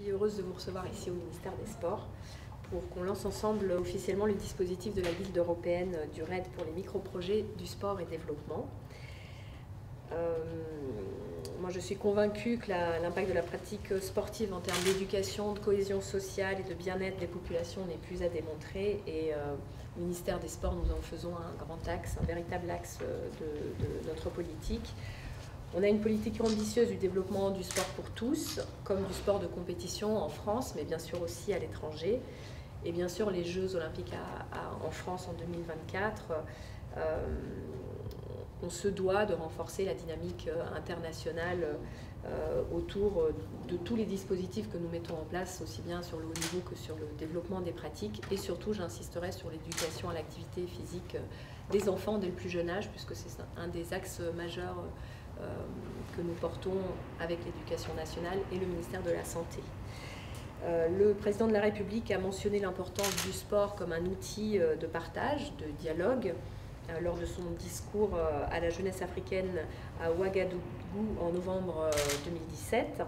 suis heureuse de vous recevoir ici au ministère des Sports pour qu'on lance ensemble officiellement le dispositif de la Guilde européenne du RAID pour les micro-projets du sport et développement. Moi, je suis convaincue que l'impact de la pratique sportive en termes d'éducation, de cohésion sociale et de bien-être des populations n'est plus à démontrer. Et au ministère des Sports, nous en faisons un grand axe, un véritable axe de notre politique. On a une politique ambitieuse du développement du sport pour tous, comme du sport de compétition en France, mais bien sûr aussi à l'étranger. Et bien sûr, les Jeux olympiques en France en 2024, on se doit de renforcer la dynamique internationale autour de tous les dispositifs que nous mettons en place, aussi bien sur le haut niveau que sur le développement des pratiques. Et surtout, j'insisterai sur l'éducation à l'activité physique des enfants dès le plus jeune âge, puisque c'est un des axes majeurs que nous portons avec l'éducation nationale et le ministère de la Santé. Le président de la République a mentionné l'importance du sport comme un outil de partage, de dialogue, lors de son discours à la jeunesse africaine à Ouagadougou en novembre 2017.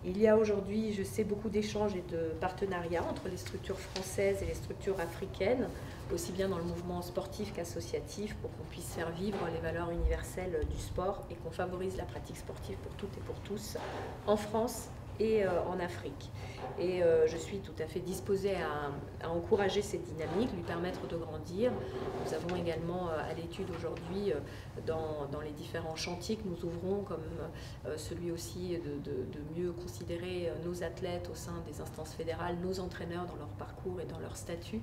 Il y a aujourd'hui, je sais, beaucoup d'échanges et de partenariats entre les structures françaises et les structures africaines, aussi bien dans le mouvement sportif qu'associatif, pour qu'on puisse faire vivre les valeurs universelles du sport et qu'on favorise la pratique sportive pour toutes et pour tous en France et en Afrique. Et je suis tout à fait disposée à encourager cette dynamique, lui permettre de grandir. Nous avons également à l'étude aujourd'hui dans les différents chantiers que nous ouvrons, comme celui aussi de mieux considérer nos athlètes au sein des instances fédérales, nos entraîneurs dans leur parcours et dans leur statut,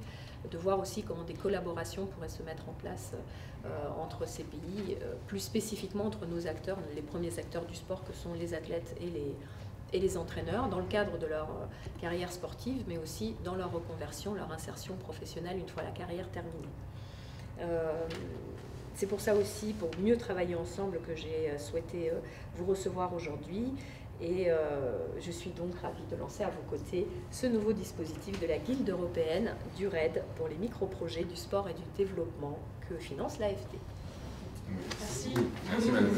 de voir aussi comment des collaborations pourraient se mettre en place entre ces pays, plus spécifiquement entre nos acteurs, les premiers acteurs du sport que sont les athlètes et les entraîneurs, dans le cadre de leur carrière sportive, mais aussi dans leur reconversion, leur insertion professionnelle une fois la carrière terminée. C'est pour ça aussi, pour mieux travailler ensemble, que j'ai souhaité vous recevoir aujourd'hui. Et je suis donc ravie de lancer à vos côtés ce nouveau dispositif de la Guilde européenne du RAID pour les micro-projets du sport et du développement que finance l'AFD. Merci. Merci, madame.